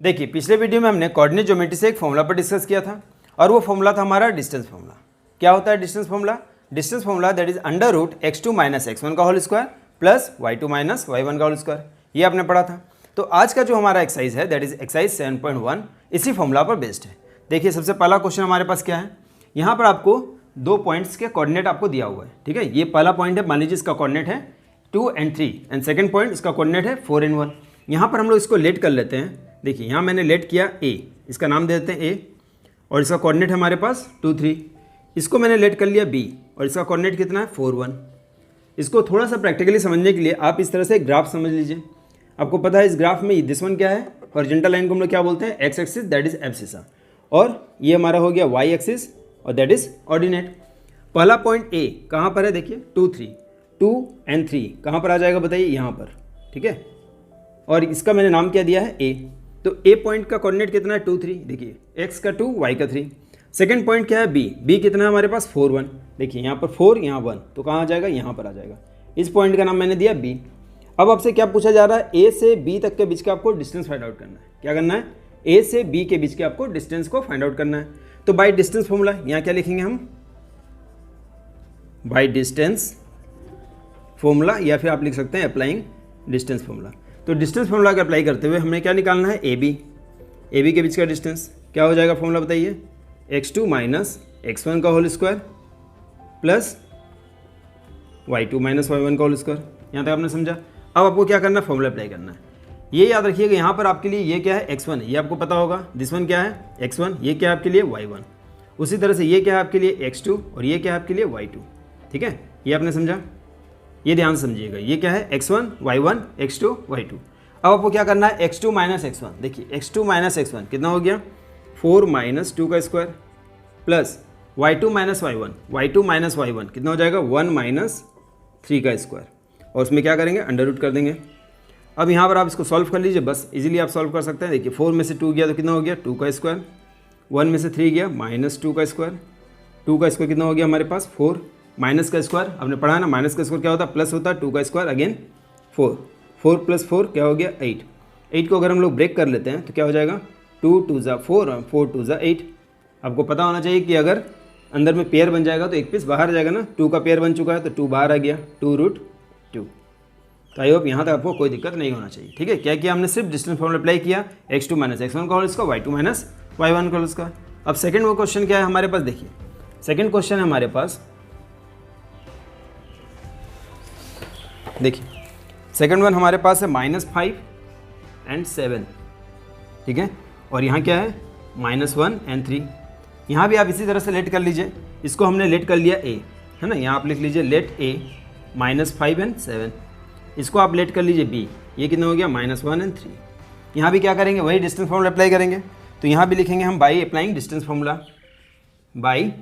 देखिए पिछले वीडियो में हमने कोऑर्डिनेट ज्योमेट्री से एक फॉर्मूला पर डिस्कस किया था और वो फॉर्मूला था हमारा डिस्टेंस फॉर्मूला। क्या होता है distance formula? Distance formula that is under root x2 minus x1 का whole square plus y2 minus y1 का होल स्क्वायर, ये आपने पढ़ा था। तो आज का जो हमारा एक्सरसाइज है दैट इज एक्सरसाइज 7.1 इसी फॉर्मूला पर बेस्ड है। देखिए सबसे पहला क्वेश्चन हमारे पास क्या है, यहाँ पर आपको 2 पॉइंट्स के कोऑर्डिनेट आपको दिया हुआ है। ठीक है, ये पहला पॉइंट है, मान लीजिए इसका कोऑर्डिनेट है 2 and 3 एंड सेकंड पॉइंट इसका कोऑर्डिनेट है 4 and 1। यहाँ पर हम लोग इसको लेट कर लेते हैं। देखिए यहाँ मैंने लेट किया a, इसका नाम दे देते हैं a और इसका कोऑर्डिनेट है हमारे पास 2 3। इसको मैंने लेट कर लिया b और इसका कोऑर्डिनेट कितना है 4 1। इसको थोड़ा सा प्रैक्टिकली समझने के लिए आप इस तरह से एक ग्राफ समझ लीजिए। आपको पता है इस ग्राफ में दिस वन क्या है, हॉरिजॉन्टल लाइन को हम लोग क्या बोलते हैं x axis that is abscissa, और ये हमारा हो गया वाई एक्सिस और दैट इज ऑर्डिनेट। पहला पॉइंट a कहाँ पर है, देखिए 2 3, 2 and 3 कहाँ पर आ जाएगा बताइए, यहाँ पर। ठीक है, और इसका मैंने नाम क्या दिया है a। तो a पॉइंट का कोऑर्डिनेट कितना है 2 3, देखिए x का 2 y का 3। सेकंड पॉइंट क्या है b कितना है हमारे पास 4 1, देखिए यहाँ पर 4 यहाँ 1, तो कहाँ आ जाएगा, यहाँ पर आ जाएगा। इस पॉइंट का नाम मैंने दिया b। अब आपसे क्या पूछा जा रहा है, a से b तक के बीच का आपको डिस्टेंस फाइंड आउट करना है। क्या करना है, a से b के बीच के आपको डिस्टेंस को फाइंड आउट करना है। तो बाई डिस्टेंस फॉर्मूला यहाँ क्या लिखेंगे हम, बाई डिस्टेंस फॉर्मूला, या फिर आप लिख सकते हैं अप्लाइंग डिस्टेंस फॉर्मूला। तो डिस्टेंस फॉर्मूला का अप्लाई करते हुए हमें क्या निकालना है, ए बी के बीच का डिस्टेंस क्या हो जाएगा फॉर्मूला बताइए, x2 माइनस x1 का whole square plus y2 minus y1 का होल स्क्वायर। यहाँ तक आपने समझा। अब आपको क्या करना है, फॉर्मूला अप्लाई करना है। ये याद रखिएगा यहाँ पर आपके लिए ये क्या है x1, ये आपको पता होगा, दिस वन क्या है x1, ये क्या है आपके लिए y1। उसी तरह से ये क्या है आपके लिए x2 और ये क्या है आपके लिए y2। ठीक है, ये आपने समझा, ये ध्यान से समझिएगा। ये क्या है x1 y1 x2 y2। अब आपको क्या करना है, x2 माइनस x1, देखिए x2 माइनस x1 कितना हो गया 4 माइनस 2 का square plus y2 minus y1 minus y1 कितना हो जाएगा 1 माइनस 3 का स्क्वायर, और उसमें क्या करेंगे अंडर रूट कर देंगे। अब यहाँ पर आप इसको सॉल्व कर लीजिए, बस इजीली आप सॉल्व कर सकते हैं। देखिए 4 में से 2 गया तो कितना हो गया 2 का स्क्वायर, 1 में से 3 गया माइनस 2 का स्क्वायर, 2 का स्क्वायर कितना हो गया हमारे पास 4, माइनस का स्क्वायर आपने पढ़ा है ना, माइनस का स्क्वायर क्या होता है प्लस होता है, 2 का स्क्वायर अगेन 4, 4 प्लस 4 क्या हो गया 8। 8 को अगर हम लोग ब्रेक कर लेते हैं तो क्या हो जाएगा 2 2 ज़ा 4 और 4 2 ज़ा 8। आपको पता होना चाहिए कि अगर अंदर में पेयर बन जाएगा तो एक पीस बाहर आ जाएगा ना, 2 का पेयर बन चुका है तो 2 बाहर आ गया, 2√2। तो आई होप यहाँ तक आपको कोई दिक्कत नहीं होना चाहिए। ठीक है, क्या किया हमने, सिर्फ डिस्टेंस फॉर्मूला अप्लाई किया, x2 माइनस x1 का whole square y2 minus y1 का होल स्क्वायर। अब सेकंड वो क्वेश्चन क्या है हमारे पास, देखिए सेकंड क्वेश्चन है हमारे पास, देखिए सेकंड वन हमारे पास है -5 and 7। ठीक है, और यहाँ क्या है -1 and 3। यहाँ भी आप इसी तरह से लेट कर लीजिए। इसको हमने लेट कर लिया a, है ना, यहाँ आप लिख लीजिए लेट a -5 and 7। इसको आप लेट कर लीजिए b, ये कितना हो गया -1 and 3। यहाँ भी क्या करेंगे, वही डिस्टेंस फॉर्मूला अप्लाई करेंगे। तो यहाँ भी लिखेंगे हम by applying distance formula, by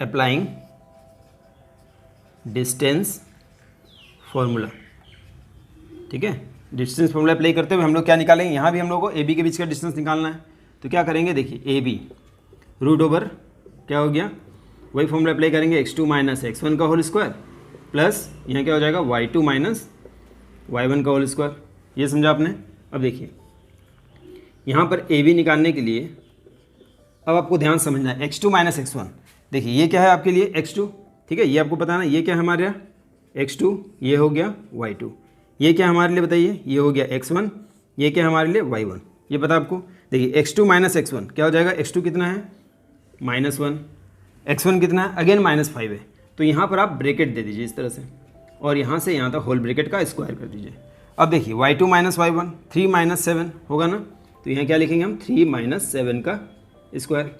applying distance formula. ठीक है, डिस्टेंस फॉर्मूला अप्लाई करते हुए हम लोग क्या निकालेंगे, यहाँ भी हम लोग को ए बी के बीच का डिस्टेंस निकालना है। तो क्या करेंगे, देखिए ए बी रूट ओवर क्या हो गया, वही फॉर्मूला अप्लाई करेंगे, x2 माइनस x1 का होल स्क्वायर प्लस यहाँ क्या हो जाएगा y2 माइनस y1 का होल स्क्वायर। ये समझा आपने। अब देखिए यहाँ पर ए बी निकालने के लिए अब आपको ध्यान समझना है, x2 माइनस x1, देखिए ये क्या है आपके लिए x2। ठीक है, ये आपको पता ना, ये क्या है हमारे यहाँ x2, ये हो गया y2, ये क्या हमारे लिए बताइए, ये हो गया x1, ये क्या हमारे लिए y1, ये पता आपको। देखिए x2 माइनस x1 क्या हो जाएगा, x2 कितना है -1, x1 कितना है अगेन -5 है। तो यहाँ पर आप ब्रैकेट दे दीजिए इस तरह से, और यहाँ से यहाँ तक होल ब्रैकेट का स्क्वायर कर दीजिए। अब देखिए y2 माइनस y1 3 माइनस 7 होगा ना, तो यहाँ क्या लिखेंगे हम 3 माइनस 7 का स्क्वायर।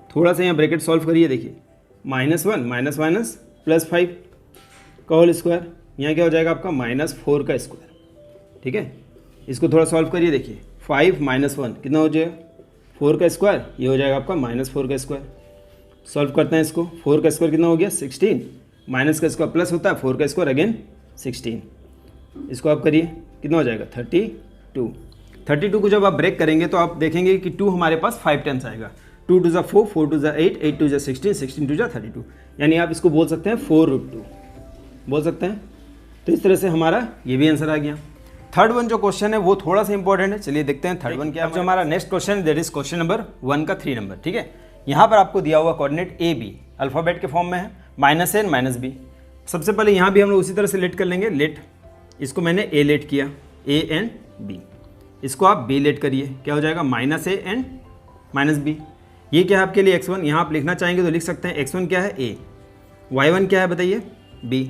थोड़ा सा यहाँ ब्रैकेट सॉल्व करिए, देखिए -1 माइनस माइनस +5 का होल स्क्वायर, यहाँ क्या हो जाएगा आपका -4 का स्क्वायर। ठीक है, इसको थोड़ा सॉल्व करिए, देखिए 5 माइनस 1 कितना हो जाएगा 4 का स्क्वायर, ये हो जाएगा आपका -4 का स्क्वायर। सॉल्व करते हैं इसको, 4 का स्क्वायर कितना हो गया 16, माइनस का स्क्वायर प्लस होता है 4 का स्क्वायर अगेन 16। इसको आप करिए, कितना हो जाएगा 32। 32 को जब आप ब्रेक करेंगे तो आप देखेंगे कि 2 हमारे पास 5 टाइम्स आएगा, 2 2 4, 4 2 8, 8 2 16, 16 2 32, यानी आप इसको बोल सकते हैं 4√2 बोल सकते हैं। तो इस तरह से हमारा ये भी आंसर आ गया। थर्ड वन जो क्वेश्चन है वो थोड़ा सा इंपॉर्टेंट है, चलिए देखते हैं थर्ड वन क्या है। जो हमारा नेक्स्ट क्वेश्चन है दैट इज क्वेश्चन नंबर 1 का 3 नंबर, ठीक है। यहाँ पर आपको दिया हुआ कोऑर्डिनेट ए बी अल्फ़ाबेट के फॉर्म में है, -a एंड -b। सबसे पहले यहाँ भी हम लोग उसी तरह से लेट कर लेंगे। लेट, इसको मैंने ए लेट किया, a एंड b, इसको आप b लेट करिए, क्या हो जाएगा -a एंड -b। ये क्या है आपके लिए x1, यहाँ आप लिखना चाहेंगे तो लिख सकते हैं x1 क्या है a, y1 क्या है बताइए b।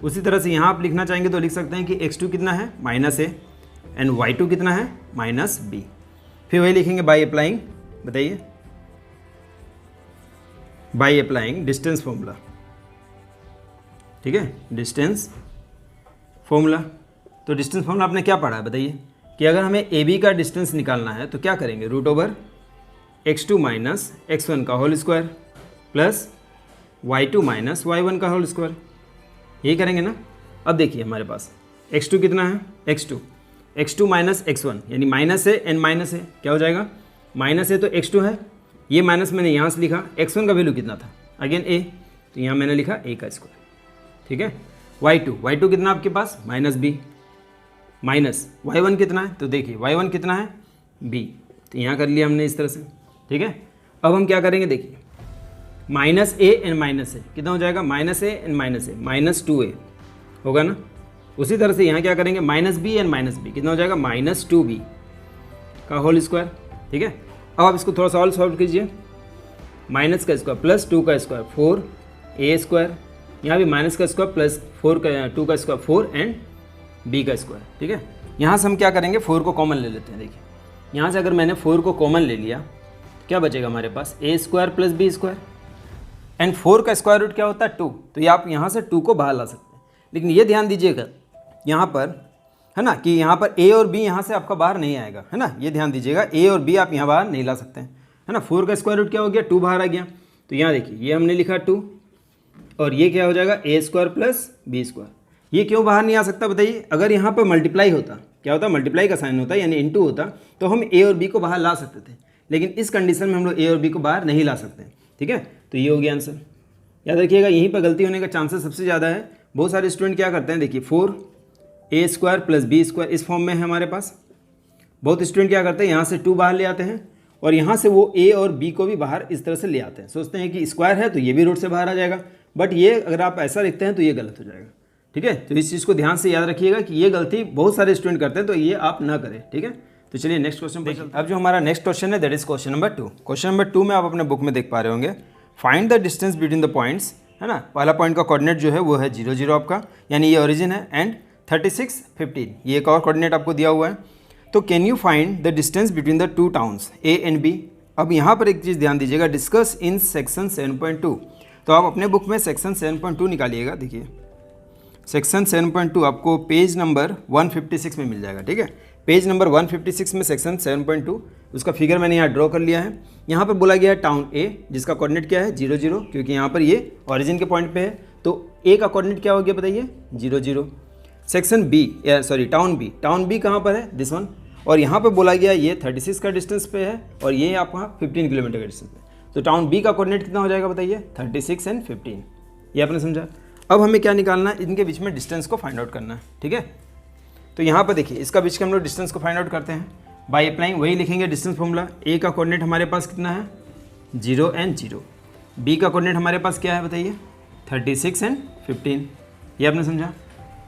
उसी तरह से यहाँ आप लिखना चाहेंगे तो लिख सकते हैं कि x2 कितना है -a एंड y2 कितना है -b। फिर वही लिखेंगे बाय अप्लाइंग, बताइए बाय अप्लाइंग डिस्टेंस फॉर्मूला, ठीक है, डिस्टेंस फॉर्मूला। तो डिस्टेंस फॉर्मूला आपने क्या पढ़ा है बताइए कि अगर हमें ए बी का डिस्टेंस निकालना है तो क्या करेंगे, √x2 माइनस x1 का whole square plus y2 minus y1 का होल स्क्वायर, यही करेंगे ना। अब देखिए हमारे पास x2 कितना है, x2 माइनस x1 यानी -a एंड -a, क्या हो जाएगा -a तो x2 है, ये माइनस मैंने यहाँ से लिखा, x1 का वैल्यू कितना था अगेन a, तो यहाँ मैंने लिखा a का स्क्वायर, ठीक है। y2 कितना आपके पास -b माइनस y1 कितना है, तो देखिए y1 कितना है b, तो यहाँ कर लिया हमने इस तरह से, ठीक है। अब हम क्या करेंगे देखिए -a एंड -a कितना हो जाएगा, -a एंड -2a होगा ना। उसी तरह से यहाँ क्या करेंगे -b एंड -b कितना हो जाएगा -2b का होल स्क्वायर, ठीक है। अब आप इसको थोड़ा सा और सॉल्व कीजिए, माइनस का स्क्वायर प्लस 2 का स्क्वायर 4a स्क्वायर, यहाँ भी माइनस का स्क्वायर प्लस 2 का स्क्वायर 4 एंड b का स्क्वायर, ठीक है। यहाँ से हम क्या करेंगे 4 को कॉमन ले लेते हैं। देखिए यहाँ से अगर मैंने 4 को कॉमन ले लिया तो क्या बचेगा हमारे पास a square plus b square and 4 का स्क्वायर रूट क्या होता है 2, तो ये आप यहाँ से 2 को बाहर ला सकते हैं। लेकिन ये ध्यान दीजिएगा यहाँ पर है ना कि यहाँ पर a और b यहाँ से आपका बाहर नहीं आएगा, है ना, ये ध्यान दीजिएगा a और b आप यहाँ बाहर नहीं ला सकते हैं, है ना। 4 का स्क्वायर रूट क्या हो गया 2 बाहर आ गया, तो यहाँ देखिए ये हमने लिखा 2 और ये क्या हो जाएगा a square plus b square. ये क्यों बाहर नहीं आ सकता बताइए, अगर यहाँ पर मल्टीप्लाई होता, क्या होता मल्टीप्लाई का साइन होता यानी इनटू होता, तो हम a और b को बाहर ला सकते थे, लेकिन इस कंडीशन में हम लोग a और b को बाहर नहीं ला सकते, ठीक है। तो ये हो गया आंसर। याद रखिएगा यहीं पर गलती होने का चांसेस सबसे ज़्यादा है। बहुत सारे स्टूडेंट क्या करते हैं, देखिए 4a square plus b square इस फॉर्म में है हमारे पास। बहुत स्टूडेंट क्या करते हैं यहाँ से 2 बाहर ले आते हैं और यहाँ से वो a और b को भी बाहर इस तरह से ले आते हैं, सोचते हैं कि स्क्वायर है तो ये भी रूट से बाहर आ जाएगा, बट ये अगर आप ऐसा लिखते हैं तो ये गलत हो जाएगा, ठीक है। तो इस चीज़ को ध्यान से याद रखिएगा कि ये गलती बहुत सारे स्टूडेंट करते हैं, तो ये आप ना करें, ठीक है। तो चलिए नेक्स्ट क्वेश्चन देखिए। अब जो हमारा नेक्स्ट क्वेश्चन है that is question number 2। Question number 2 में आप अपने बुक में देख पा रहे होंगे, find the distance between the points, है ना। पहला पॉइंट का कोऑर्डिनेट जो है वो है 0 0 आपका, यानी ये ओरिजिन है, एंड 36 15 ये एक और कोऑर्डिनेट आपको दिया हुआ है। तो can you find the distance between the 2 towns A and B। अब यहाँ पर एक चीज़ ध्यान दीजिएगा, डिस्कस इन सेक्शन 7.2, तो आप अपने बुक में सेक्शन 7.2 निकालिएगा। देखिए सेक्शन 7.2 आपको पेज नंबर 156 में मिल जाएगा, ठीक है। पेज नंबर 156 में सेक्शन 7.2 उसका फिगर मैंने यहाँ ड्रॉ कर लिया है। यहाँ पर बोला गया है टाउन A जिसका कोऑर्डिनेट क्या है 0 0, क्योंकि यहाँ पर ये ओरिजिन के पॉइंट पे है, तो A का कोऑर्डिनेट क्या हो गया बताइए 0 0। सेक्शन B टाउन B कहाँ पर है दिस वन, और यहाँ पर बोला गया ये 36 का डिस्टेंस पे है और ये आपका 15 किलोमीटर का डिस्टेंस पे, तो टाउन B का कोऑर्डिनेट कितना हो जाएगा बताइए 36 एंड 15, ये आपने समझा। अब हमें क्या निकालना है, इनके बीच में डिस्टेंस को फाइंड आउट करना है, ठीक है। तो यहाँ पर देखिए इसका बीच का हम लोग डिस्टेंस को फाइंड आउट करते हैं बाय अप्लाइंग, वही लिखेंगे डिस्टेंस फॉर्मूला। A का कोऑर्डिनेट हमारे पास कितना है 0 एंड 0, B का कोऑर्डिनेट हमारे पास क्या है बताइए 36 एंड 15, ये आपने समझा।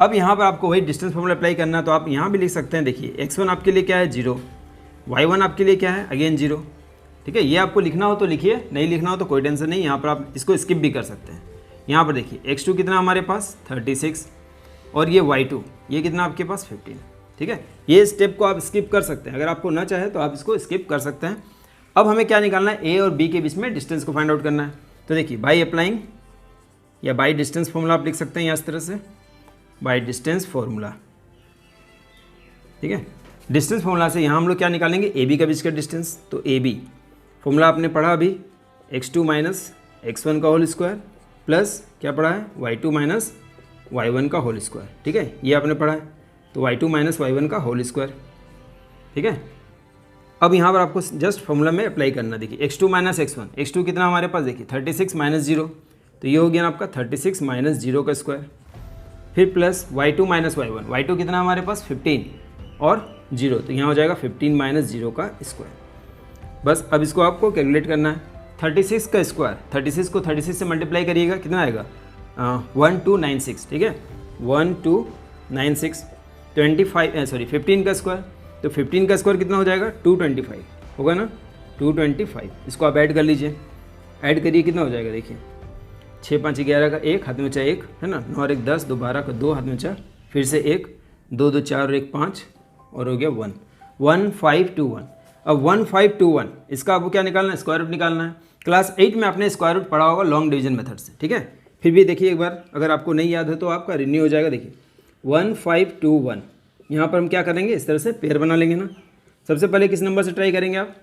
अब यहाँ पर आपको वही डिस्टेंस फॉर्मूला अप्लाई करना है, तो आप यहाँ भी लिख सकते हैं। देखिए x1 आपके लिए क्या है 0, y1 आपके लिए क्या है अगेन 0, ठीक है। ये आपको लिखना हो तो लिखिए, नहीं लिखना हो तो कोई टेंशन नहीं, यहाँ पर आप इसको स्किप भी कर सकते हैं। यहाँ पर देखिए x2 कितना हमारे पास 36 और ये y2 ये कितना आपके पास 15, ठीक है। ये स्टेप को आप स्किप कर सकते हैं, अगर आपको ना चाहे तो आप इसको स्किप कर सकते हैं। अब हमें क्या निकालना है, A और B के बीच में डिस्टेंस को फाइंड आउट करना है। तो देखिए बाय अप्लाइंग या बाय डिस्टेंस फॉर्मूला आप लिख सकते हैं यहाँ इस तरह से, बाय डिस्टेंस फॉर्मूला, ठीक है। डिस्टेंस फॉर्मूला से यहाँ हम लोग क्या निकालेंगे AB का बीच का डिस्टेंस, तो AB फॉर्मूला आपने पढ़ा अभी x2 माइनस x1 का होल स्क्वायर प्लस क्या पढ़ा है y2 माइनस y1 का होल स्क्वायर, ठीक है, ये आपने पढ़ा है। तो y2 माइनस y1 का होल स्क्वायर, ठीक है। अब यहाँ पर आपको जस्ट फॉर्मूला में अप्लाई करना। देखिए x2 माइनस x1, x2 कितना हमारे पास देखिए 36 माइनस 0, तो ये हो गया आपका 36 माइनस 0 का स्क्वायर, फिर plus y2 minus y1, y2 कितना हमारे पास 15, और 0, तो यहाँ हो जाएगा 15 माइनस 0 का स्क्वायर। बस अब इसको आपको कैलकुलेट करना है। 36 का स्क्वायर, 36 को 36 से मल्टीप्लाई करिएगा, कितना आएगा 1296, ठीक है 1296। 15 का स्क्वायर, तो 15 का स्क्वायर कितना हो जाएगा 225 होगा ना, 225। इसको आप ऐड कर लीजिए, ऐड करिए कितना हो जाएगा देखिए, 6 5 11 का 1 हाथ में बचा 1 है ना, 9 और 1 10, 2 12 का 2 हाथ में बचा, फिर से 1 2 2 4 और 1 5 और हो गया 1 1521। अब 1521 इसका आपको क्या निकालना है, स्क्वायर रूट निकालना है। क्लास 8 में आपने स्क्वायर रूट पढ़ा होगा लॉन्ग डिवीजन मेथड से, ठीक है। फिर भी देखिए एक बार, अगर आपको नहीं याद है तो आपका रिन्यू हो जाएगा। देखिए 1521 यहाँ पर हम क्या करेंगे, इस तरह से पेयर बना लेंगे ना। सबसे पहले किस नंबर से ट्राई करेंगे आप,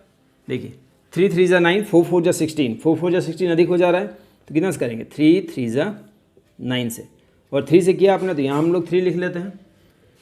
देखिए 3 3 = 9, 4 4 = 16, 4 4 = 16 अधिक हो जा रहा है, तो कितना से करेंगे 3 3 = 9 से, और 3 से किया आपने तो यहाँ हम लोग 3 लिख लेते हैं।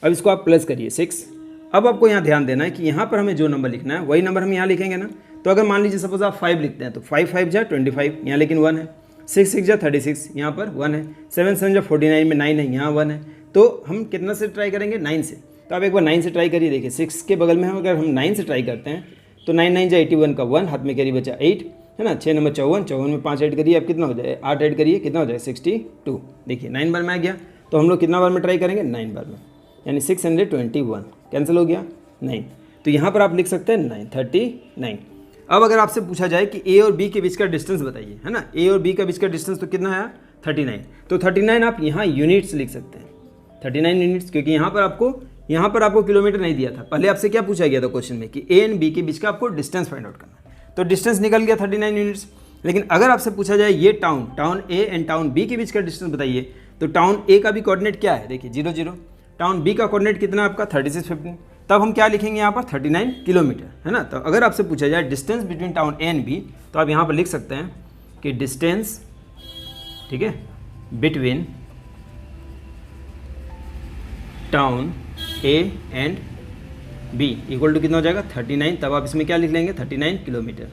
अब इसको आप प्लस करिए 6। अब आपको यहाँ ध्यान देना है कि यहाँ पर हमें जो नंबर लिखना है वही नंबर हम यहाँ लिखेंगे ना। तो अगर मान लीजिए सपोज आप 5 लिखते हैं तो 5 5 = 25, यहाँ लेकिन 1 है, 6 6 = 36, यहाँ पर 1 है, 7 7 = 49 में 9 है, यहाँ 1 है। तो हम कितना से ट्राई करेंगे 9 से। तो आप एक बार 9 से ट्राई करिए, देखिए 6 के बगल में हम अगर हम 9 से ट्राई करते हैं तो 9 9 = 81 का 1 हाथ में कैरी बचा 8 है ना, 6 नंबर 54, 54 में 5 ऐड करिए, अब कितना हो जाए 8 ऐड करिए, कितना हो जाए 62। देखिए 9 बार में आ गया, तो हम लोग कितना बार में ट्राई करेंगे 9 बार में, यानी 621 कैंसिल हो गया 9। तो यहाँ पर आप लिख सकते हैं 939। अब अगर आपसे पूछा जाए कि ए और बी के बीच का डिस्टेंस बताइए, है ना, ए और बी के बीच का डिस्टेंस तो कितना है 39, तो 39 आप यहाँ यूनिट्स लिख सकते हैं, 39 यूनिट्स, क्योंकि यहाँ पर आपको किलोमीटर नहीं दिया था। पहले आपसे क्या पूछा गया था क्वेश्चन में कि ए एंड बी के बीच का आपको डिस्टेंस फाइंड आउट करना है, तो डिस्टेंस निकल गया 39 यूनिट्स। लेकिन अगर आपसे पूछा जाए ये town A and town B के बीच का डिस्टेंस बताइए, तो टाउन ए का भी कोऑर्डिनेट क्या है, देखिए 0 0, टाउन बी का कोऑर्डिनेट कितना है आपका 36 15, तब हम क्या लिखेंगे यहाँ पर 39 किलोमीटर, है ना। तो अगर आपसे पूछा जाए distance between town A and B, तो आप यहाँ पर लिख सकते हैं कि डिस्टेंस, ठीक है, between town A and B equal to कितना हो जाएगा 39, तब आप इसमें क्या लिख लेंगे 39 किलोमीटर,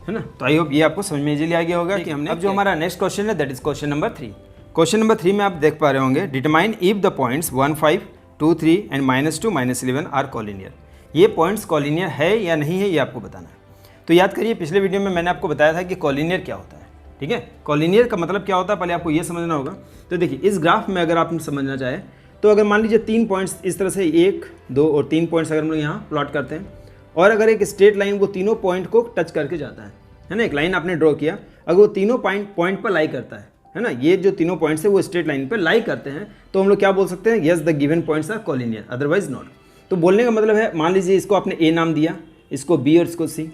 है ना। तो आई होप ये आपको समझ में इजीली आ गया होगा कि हमने। अब जो हमारा नेक्स्ट क्वेश्चन है that is question number 3। Question number 3 में आप देख पा रहे होंगे, determine if the points 1 5 2 3 and -2 -11 are collinear. ये पॉइंट्स कॉलिनियर है या नहीं है ये आपको बताना है। तो याद करिए पिछले वीडियो में मैंने आपको बताया था कि कॉलिनियर क्या होता है, ठीक है। कॉलिनियर का मतलब क्या होता है पहले आपको ये समझना होगा। तो देखिए इस ग्राफ में अगर आप समझना चाहे तो अगर मान लीजिए 3 पॉइंट्स इस तरह से 1 2 और 3 पॉइंट्स अगर हम लोग यहाँ प्लॉट करते हैं, और अगर एक स्ट्रेट लाइन वो तीनों पॉइंट को टच करके जाता है ना, एक लाइन आपने ड्रॉ किया, अगर वो तीनों पॉइंट पर लाई करता है ना, ये जो तीनों पॉइंट्स है वो स्ट्रेट लाइन पर लाई करते हैं, तो हम लोग क्या बोल सकते हैं, yes the given points are collinear otherwise not. तो बोलने का मतलब है, मान लीजिए इसको आपने ए नाम दिया, इसको बी और इसको सी,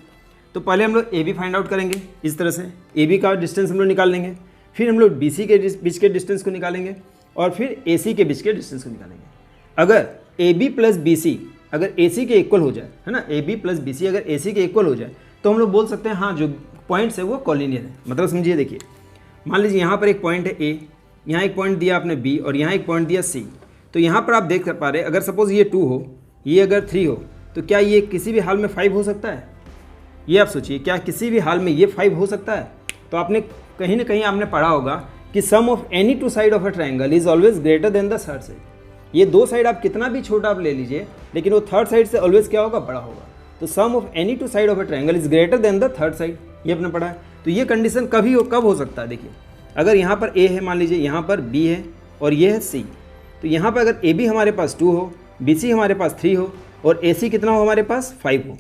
तो पहले हम लोग ए बी फाइंड आउट करेंगे इस तरह से, ए बी का डिस्टेंस हम लोग निकाल लेंगे, फिर हम लोग बी सी के बीच के डिस्टेंस को निकालेंगे, और फिर ए सी के बीच के डिस्टेंस को निकालेंगे। अगर A B plus B C अगर ए सी के इक्वल हो जाए, है ना, A B plus B C अगर ए सी के इक्वल हो जाए, तो हम लोग बोल सकते हैं हाँ जो पॉइंट्स है वो कॉलिनियर है। मतलब समझिए, देखिए मान लीजिए यहाँ पर एक पॉइंट है ए, यहाँ एक पॉइंट दिया आपने बी, और यहाँ एक पॉइंट दिया सी। तो यहाँ पर आप देख पा रहे हैं, अगर सपोज ये 2 हो, ये अगर 3 हो, तो क्या ये किसी भी हाल में 5 हो सकता है? ये आप सोचिए, क्या किसी भी हाल में ये 5 हो सकता है? तो आपने कहीं ना कहीं आपने पढ़ा होगा कि sum of any 2 side of a triangle is always greater than the third side. ये 2 साइड आप कितना भी छोटा आप ले लीजिए, लेकिन वो थर्ड साइड से ऑलवेज क्या होगा, बड़ा होगा। तो sum of any 2 side of a triangle is greater than the third side, ये आपने पढ़ा है। तो ये कंडीशन कब हो सकता है? देखिए अगर यहाँ पर ए है, मान लीजिए यहाँ पर बी है और ये है सी, तो यहाँ पर अगर ए बी हमारे पास 2 हो, बी सी हमारे पास 3 हो, और ए सी कितना हो हमारे पास 5 हो,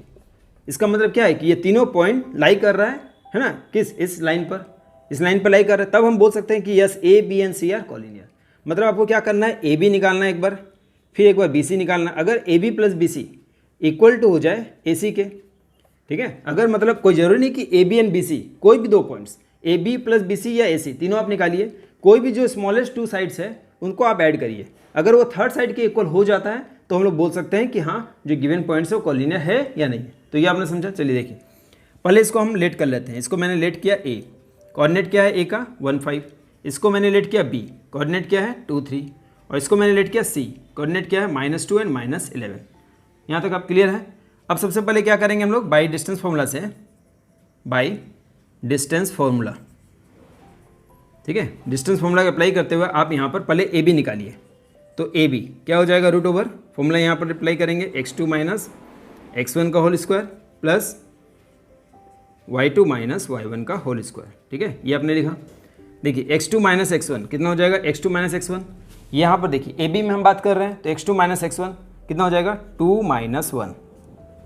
इसका मतलब क्या है कि ये तीनों पॉइंट लाई कर रहा है ना, किस इस लाइन पर लाई कर रहा है। तब हम बोल सकते हैं कि yes A B and C are collinear. मतलब आपको क्या करना है, ए बी निकालना है एक बार, फिर एक बार बी सी निकालना। अगर A B plus B C equal to हो जाए ए सी के, ठीक है, अगर मतलब कोई जरूरी नहीं कि A B and B C, कोई भी 2 points A B plus B C या ए सी तीनों आप निकालिए, कोई भी जो स्मॉलेस्ट 2 साइड्स है उनको आप ऐड करिए। अगर वो थर्ड साइड के इक्वल हो जाता है तो हम लोग बोल सकते हैं कि हाँ जो गिवन पॉइंट्स है वो कॉलिनियर है या नहीं है। तो ये आपने समझा। चलिए देखिए, पहले इसको हम लेट कर लेते हैं। इसको मैंने लेट किया ए, कोऑर्डिनेट क्या है ए का 1 5, इसको मैंने लेट किया बी, कोऑर्डिनेट क्या है 2 3, और इसको मैंने लेट किया सी, कोऑर्डिनेट क्या है -2 एंड -11। यहाँ तक आप क्लियर है। अब सबसे पहले क्या करेंगे हम लोग, बाई डिस्टेंस फॉर्मूला से, बाई डिस्टेंस फॉर्मूला, ठीक है, डिस्टेंस फॉर्मूला अप्लाई करते हुए आप यहाँ पर पहले ए बी निकालिए। तो ए बी क्या हो जाएगा, रूट ओवर फॉर्मूला यहाँ पर अप्लाई करेंगे, x2 माइनस x1 का whole square plus y2 minus y1 का होल स्क्वायर। ठीक है, ये आपने लिखा। देखिए x2 माइनस x1 कितना हो जाएगा, x2 माइनस x1, यहाँ पर देखिए ए बी में हम बात कर रहे हैं तो x2 माइनस x1 कितना हो जाएगा, 2 माइनस 1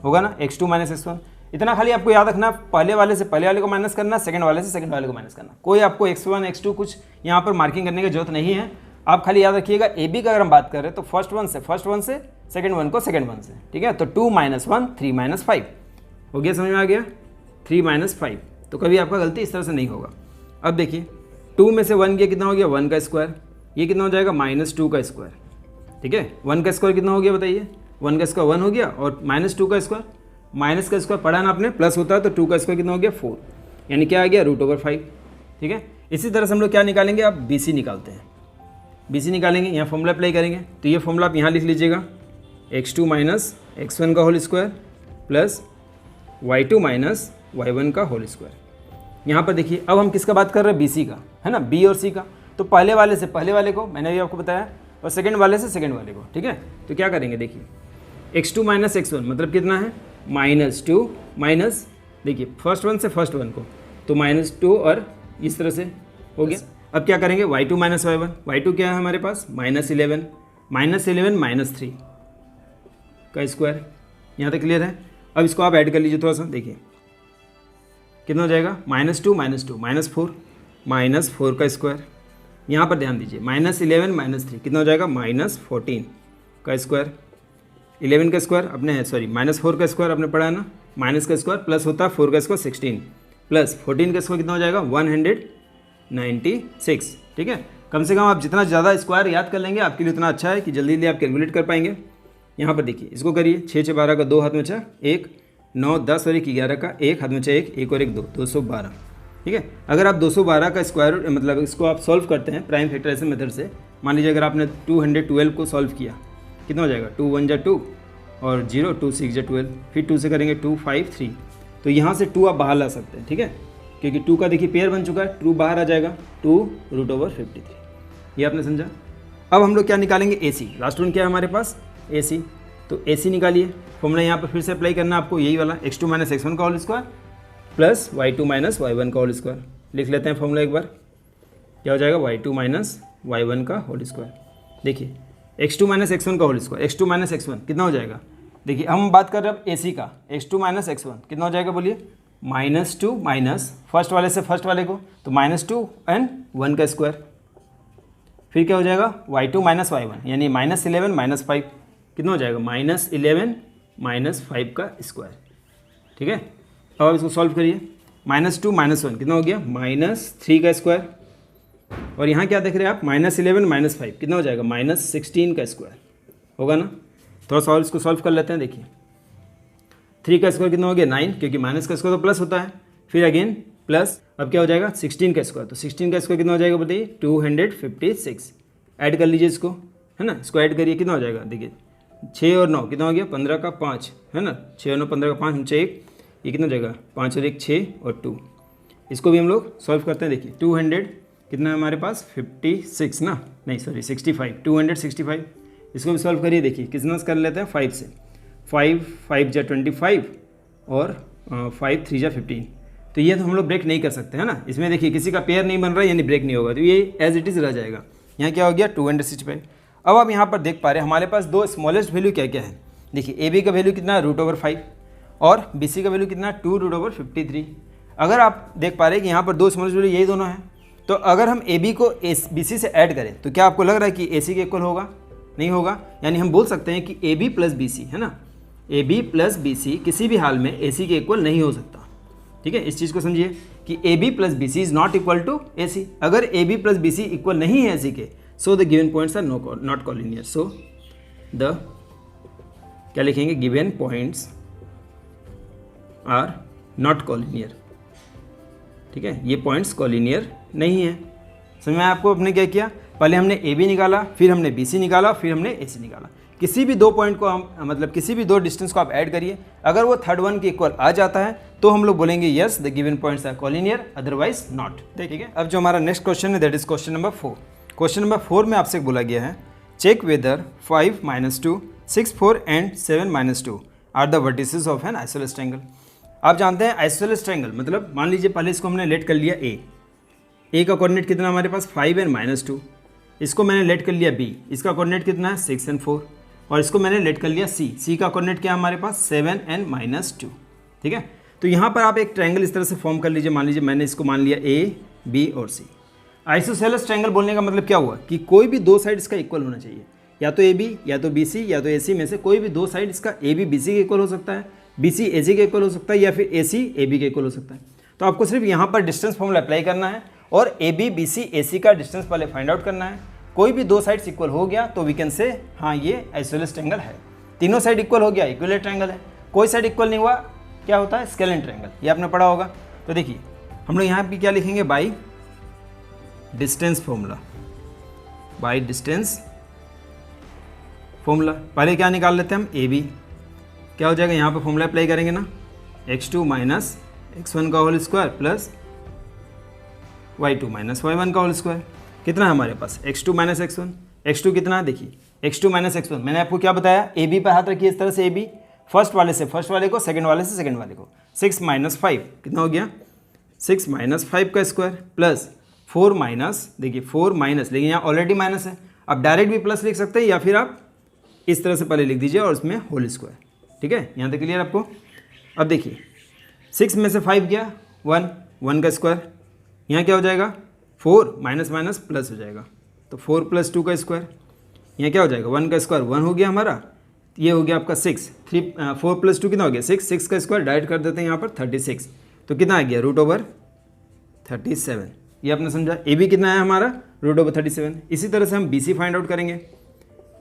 होगा ना, x2 माइनस x1। इतना खाली आपको याद रखना, पहले वाले से पहले वाले को माइनस करना, सेकंड वाले से सेकंड वाले को माइनस करना। कोई आपको x1 x2 कुछ यहाँ पर मार्किंग करने की जरूरत नहीं है। आप खाली याद रखिएगा ए बी का अगर हम बात कर रहे हैं तो फर्स्ट वन से सेकंड वन को सेकंड वन से। ठीक है, तो 2 माइनस 1 3 माइनस 5 हो गया, समझ में आ गया, 3 माइनस 5। तो कभी आपका गलती इस तरह से नहीं होगा। अब देखिए 2 में से 1 गया, कितना हो गया, 1 का स्क्वायर, ये कितना हो जाएगा, -2 का स्क्वायर। ठीक है, 1 का स्क्वायर कितना हो गया बताइए, 1 का स्क्वायर 1 हो गया, और -2 का स्क्वायर, माइनस का स्क्वायर पढ़ा ना आपने, प्लस होता है तो 2 का स्क्वायर कितना हो गया, 4, यानी क्या आ गया, √5। ठीक है, इसी तरह से हम लोग क्या निकालेंगे, आप BC निकालते हैं, BC निकालेंगे, यहाँ फॉर्मूला अप्लाई करेंगे। तो ये फॉर्मूला आप यहाँ लिख लीजिएगा, x2 माइनस x1 का whole square plus y2 minus y1 का होल स्क्वायर। यहाँ पर देखिए अब हम किसका बात कर रहे हैं, BC का, है ना, B और C का। तो पहले वाले से पहले वाले को मैंने भी आपको बताया, और सेकंड वाले से सेकंड वाले को। ठीक है, तो क्या करेंगे, देखिए x2 माइनस x1 मतलब कितना है, -2 माइनस, देखिए फर्स्ट वन से फर्स्ट वन को, तो -2 और इस तरह से हो गया। अब क्या करेंगे, y2 माइनस y1, y2 क्या है हमारे पास, -11 माइनस 3 का स्क्वायर। यहाँ तक क्लियर है। अब इसको आप ऐड कर लीजिए थोड़ा सा, देखिए कितना हो जाएगा, -2 -4 का स्क्वायर। यहाँ पर ध्यान दीजिए, -11 माइनस 3 कितना हो जाएगा, -14 का स्क्वायर। 11 का स्क्वायर अपने है, सॉरी -4 का स्क्वायर आपने पढ़ा है ना, माइनस का स्क्वायर प्लस होता है 4 का स्क्वायर 16 प्लस 14 का स्क्वायर कितना हो जाएगा, 196। ठीक है, कम से कम आप जितना ज़्यादा स्क्वायर याद कर लेंगे आपके लिए उतना अच्छा है कि जल्दी जल्दी आप कैलकुलेट कर पाएंगे। यहाँ पर देखिए इसको करिए, 6 6 12 का 2 हाथ में 6, 1 9 10 और 1 11 का 1 हाथ में 6, 1 और 1 2, 212। ठीक है, अगर आप 212 का स्क्वायर मतलब इसको आप सॉल्व करते हैं प्राइम फैक्टराइजेशन मेथड से, मान लीजिए अगर आपने 212 को सॉल्व किया, कितना हो जाएगा, 2 1 जा 2 और 0, 2 6 जा 12, फिर 2 से करेंगे 2 5 3, तो यहाँ से 2 आप बाहर ला सकते हैं। ठीक है, क्योंकि 2 का देखिए पेयर बन चुका है, 2 बाहर आ जाएगा, 2 √53। ये आपने समझा। अब हम लोग क्या निकालेंगे, AC, लास्ट वन क्या है हमारे पास, AC। तो AC निकालिए, फॉर्मूला यहाँ पर फिर से अप्लाई करना आपको, यही वाला, x2 माइनस x1 का whole square plus y2 minus y1 का होल स्क्वायर। लिख लेते हैं फॉर्मूला एक बार, क्या हो जाएगा, y2 माइनस y1 का होल स्क्वायर। देखिए x2 माइनस x1 का whole square, x2 minus x1 कितना हो जाएगा, देखिए हम बात कर रहे हैं अब AC का, x2 माइनस x1 कितना हो जाएगा बोलिए, -2 माइनस फर्स्ट वाले से फर्स्ट वाले को, तो -2 एंड 1 का स्क्वायर, फिर क्या हो जाएगा, y2 माइनस y1 यानी -11 माइनस 5 कितना हो जाएगा, -11 माइनस 5 का स्क्वायर। ठीक है, अब आप इसको सॉल्व करिए, -2 माइनस 1 कितना हो गया, -3 का स्क्वायर, और यहाँ क्या देख रहे हैं आप, -11 माइनस 5 कितना हो जाएगा, -16 का स्क्वायर होगा ना। थोड़ा सा और इसको सॉल्व कर लेते हैं। देखिए 3 का स्क्वायर कितना हो गया, 9, क्योंकि माइनस का स्क्वायर तो प्लस होता है, फिर अगेन प्लस, अब क्या हो जाएगा, 16 का स्क्वायर, तो 16 का स्क्वायर कितना हो जाएगा बताइए, 256। ऐड कर लीजिए इसको, है ना, इसको ऐड करिए, कितना हो जाएगा, देखिए 6 और 9 कितना हो गया, 15 का 5, है ना, 6 और 9 15 का 5, नीचे 1, ये कितना हो जाएगा, 5 और 1 6 और 2। इसको भी हम लोग सॉल्व करते हैं। देखिए 200 कितना है हमारे पास, 56 ना, नहीं सॉरी 65, 265। इसको भी सॉल्व करिए, देखिए कितना कर लेते हैं 5 से, 5 5 जा 25 और 5 3 जा 15। तो ये तो हम लोग ब्रेक नहीं कर सकते, है ना, इसमें देखिए किसी का पेयर नहीं बन रहा है यानी ब्रेक नहीं होगा, तो ये एज इट इज़ रह जाएगा। यहाँ क्या हो गया, 265। अब आप यहाँ पर देख पा रहे हैं हमारे पास दो स्मॉलेस्ट वैल्यू क्या क्या है। देखिए AB का वैल्यू कितना है, √5, और BC का वैल्यू कितना है, 2√53। अगर आप देख पा रहे हैं कि यहाँ पर दो स्मॉलेस्ट वैल्यू यही दोनों हैं, तो अगर हम AB को BC से ऐड करें तो क्या आपको लग रहा है कि AC के इक्वल होगा, नहीं होगा। यानी हम बोल सकते हैं कि AB प्लस BC, है ना, AB प्लस BC किसी भी हाल में AC के इक्वल नहीं हो सकता। ठीक है, इस चीज़ को समझिए कि AB plus BC is not equal to AC। अगर AB प्लस BC इक्वल नहीं है AC के, so the given points are not collinear. So the क्या लिखेंगे, given points are not collinear. ठीक है, ये पॉइंट्स कॉलिनियर नहीं है। समझ में आपको अपने क्या किया, पहले हमने AB निकाला, फिर हमने BC निकाला, फिर हमने AC निकाला। किसी भी दो पॉइंट को हम मतलब किसी भी दो डिस्टेंस को आप ऐड करिए, अगर वो थर्ड वन के इक्वल आ जाता है तो हम लोग बोलेंगे yes the given points are collinear, otherwise not. ठीक है, अब जो हमारा नेक्स्ट क्वेश्चन है that is question number 4। Question number 4 में आपसे बोला गया है check whether 5 - 2, 6, 4 and 7 - 2 are the vertices of an isosceles triangle. आप जानते हैं आइसोसेलेस ट्रायंगल मतलब मान लीजिए पहले इसको हमने लेट कर लिया ए का कोऑर्डिनेट कितना हमारे पास 5 एंड -2, इसको मैंने लेट कर लिया बी, इसका कोऑर्डिनेट कितना है 6 एंड 4, और इसको मैंने लेट कर लिया सी का कोऑर्डिनेट क्या है हमारे पास 7 एंड -2। ठीक है, तो यहाँ पर आप एक ट्रायंगल इस तरह से फॉर्म कर लीजिए। मान लीजिए मैंने इसको मान लिया ए, बी और सी। आइसोसेलेस ट्रायंगल बोलने का मतलब क्या हुआ कि कोई भी दो साइड इसका इक्वल होना चाहिए, या तो ए बी या तो बी सी या तो ए सी में से कोई भी दो साइड इसका ए बी बी सी के इक्वल हो सकता है, बी सी ए सी के इक्वल हो सकता है, या फिर ए सी ए बी के इक्वल हो सकता है। तो आपको सिर्फ यहाँ पर डिस्टेंस फॉर्मूला अप्लाई करना है और ए बी बी सी ए सी का डिस्टेंस पहले फाइंड आउट करना है। कोई भी दो साइड्स इक्वल हो गया तो वी कैन से हाँ ये आइसोसेलेस ट्रायंगल है। तीनों साइड इक्वल हो गया इक्विलेटरल ट्रायंगल है। कोई साइड इक्वल नहीं हुआ क्या होता है स्केलेन ट्रायंगल, ये आपने पढ़ा होगा। तो देखिए हम लोग यहाँ पे क्या लिखेंगे by distance formula, by distance formula. पहले क्या निकाल लेते हैं हम ए बी, क्या हो जाएगा यहाँ पे फॉर्मूला अप्लाई करेंगे ना x2 - x1 का whole square plus y2 - y1 का होल स्क्वायर। कितना है हमारे पास x2 - x1, x2 कितना है देखिए x2 - x1 मैंने आपको क्या बताया ए बी पर हाथ रखिए इस तरह से ए बी, फर्स्ट वाले से फर्स्ट वाले को, सेकंड वाले से सेकंड वाले को। 6 - 5 कितना हो गया 6 - 5 का स्क्वायर प्लस 4 माइनस, देखिए 4 माइनस, लेकिन यहाँ ऑलरेडी माइनस है, आप डायरेक्ट भी प्लस लिख सकते हैं या फिर आप इस तरह से पहले लिख दीजिए और उसमें होल स्क्वायर। ठीक है, यहाँ तक क्लियर आपको। अब देखिए 6 में से 5 गया 1 का स्क्वायर, यहाँ क्या हो जाएगा 4 माइनस माइनस प्लस हो जाएगा, तो 4 + 2 का स्क्वायर। यहाँ क्या हो जाएगा 1 का स्क्वायर 1 हो गया हमारा, ये हो गया आपका 6, 4 + 2 कितना हो गया 6 का स्क्वायर डायरेक्ट कर देते हैं यहाँ पर 36, तो कितना आ गया √37। ये आपने समझा। ए बी कितना है हमारा √37। इसी तरह से हम बी सी फाइंड आउट करेंगे।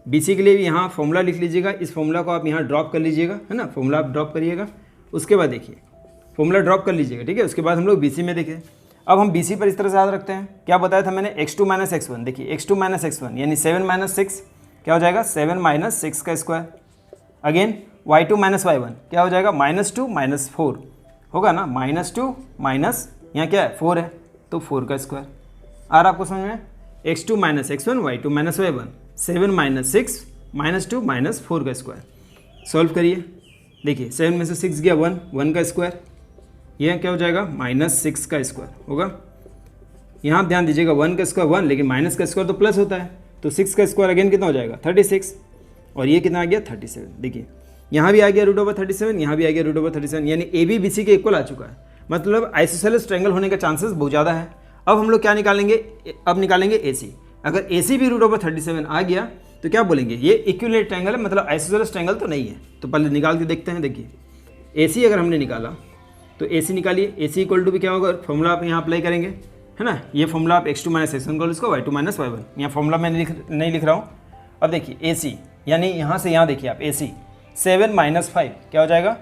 बी सी के लिए भी यहाँ फॉर्मूला लिख लीजिएगा, इस फॉर्मूला को आप यहाँ ड्रॉप कर लीजिएगा, है ना, फॉर्मूला आप ड्रॉप करिएगा। उसके बाद देखिए फॉर्मूला ड्रॉप कर लीजिएगा, ठीक है। उसके बाद हम लोग बी सी में देखें। अब हम बी सी पर इस तरह से याद रखते हैं, क्या बताया था मैंने x2 - x1, देखिए x2 - x1 यानी 7 - 6 क्या हो जाएगा 7 - 6 का स्क्वायर। अगेन y2 - y1 क्या हो जाएगा -2 - 4 होगा ना, -2 माइनस यहाँ क्या है 4 है तो 4 का स्क्वायर। आ रहा आपको समझ में, x2 - x1 y2 - y1 7 - 6 -2 - 4 का स्क्वायर। सॉल्व करिए, देखिए 7 में से 6 गया 1 का स्क्वायर, यह क्या हो जाएगा -6 का स्क्वायर होगा। यहाँ आप ध्यान दीजिएगा 1 का स्क्वायर 1, लेकिन माइनस का स्क्वायर तो प्लस होता है, तो 6 का स्क्वायर अगेन कितना हो जाएगा 36, और ये कितना आ गया 37। देखिए यहाँ भी आ गया √37, यहाँ भी आ गया √37, यानी ए बी बी सी के इक्वल आ चुका है। मतलब आइसोसेलेस ट्रायंगल होने का चांसेस बहुत ज़्यादा है। अब हम लोग क्या निकालेंगे, अब निकालेंगे ए सी। अगर ए सी भी √37 आ गया तो क्या बोलेंगे ये इक्विलेटरल ट्रायंगल है, मतलब आइसोसेलेस ट्रायंगल तो नहीं है। तो पहले निकाल के देखते हैं। देखिए ए सी अगर हमने निकाला तो ए सी निकालिए, ए सी इक्वल टू भी क्या होगा, फॉर्मूला आप यहाँ अप्लाई करेंगे, है ना। ये फॉर्मूला आप x2 - x1 को इसको y2 - y1, यहाँ फॉर्मूला मैं नहीं लिख रहा हूँ। अब देखिए ए सी यानी यहाँ से यहाँ देखिए आप ए सी 7 - 5 क्या हो जाएगा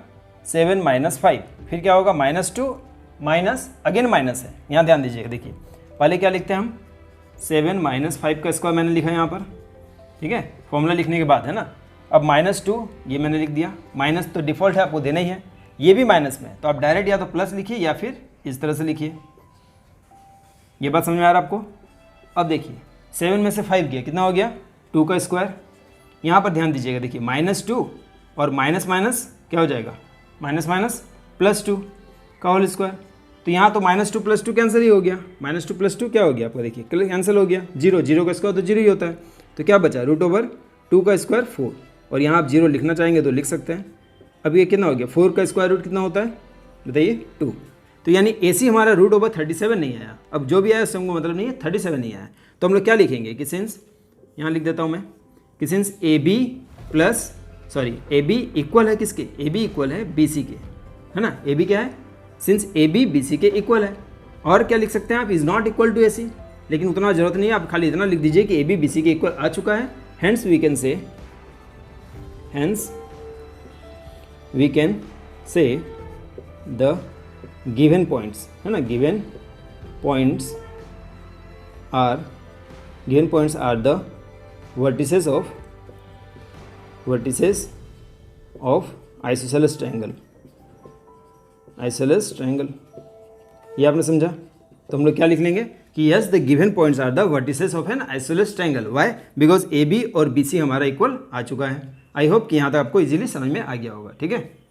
7 - 5, फिर क्या होगा -2 माइनस अगेन माइनस है, यहाँ ध्यान दीजिएगा। देखिए पहले क्या लिखते हैं हम 7 - 5 का स्क्वायर मैंने लिखा है यहाँ पर, ठीक है, फॉर्मूला लिखने के बाद, है ना। अब -2 ये मैंने लिख दिया, माइनस तो डिफ़ॉल्ट है आपको देना ही है, ये भी माइनस में, तो आप डायरेक्ट या तो प्लस लिखिए या फिर इस तरह से लिखिए। ये बात समझ में आ रहा है आपको। अब देखिए 7 में से 5 गया कितना हो गया 2 का स्क्वायर। यहाँ पर ध्यान दीजिएगा, देखिए -2 और माइनस माइनस क्या हो जाएगा माइनस +2 का होल स्क्वायर। तो यहाँ तो -2 + 2 कैंसिल ही हो गया, -2 + 2 क्या हो गया आपका, देखिए कैंसिल हो गया, 0 का स्क्वायर तो 0 ही होता है, तो क्या बचा √2 का स्क्वायर 4, और यहाँ आप 0 लिखना चाहेंगे तो लिख सकते हैं। अब ये कितना हो गया 4 का स्क्वायर रूट कितना होता है बताइए 2, तो यानी ए सी हमारा √37 नहीं आया। अब जो भी आया उससे हमको मतलब नहीं है, 37 नहीं आया, तो हम लोग क्या लिखेंगे कि सिंस, यहाँ लिख देता हूँ मैं कि सिंस ए बी इक्वल है किसके, ए बी इक्वल है बी सी के, है ना। ए बी क्या है, since A B B C के इक्वल है। और क्या लिख सकते हैं आप, is not equal to A C, लेकिन उतना ज़रूरत नहीं है, आप खाली इतना लिख दीजिए कि ए बी बी सी के इक्वल आ चुका है। Hence we can say the given points, है ना, given points are the vertices of isosceles triangle. ये आपने समझा। तो हम लोग क्या लिख लेंगे कि yes the given points are the vertices of an isosceles triangle. Why? Because A B और बी सी हमारा इक्वल आ चुका है। आई होप कि यहाँ तक आपको इजीली समझ में आ गया होगा। ठीक है।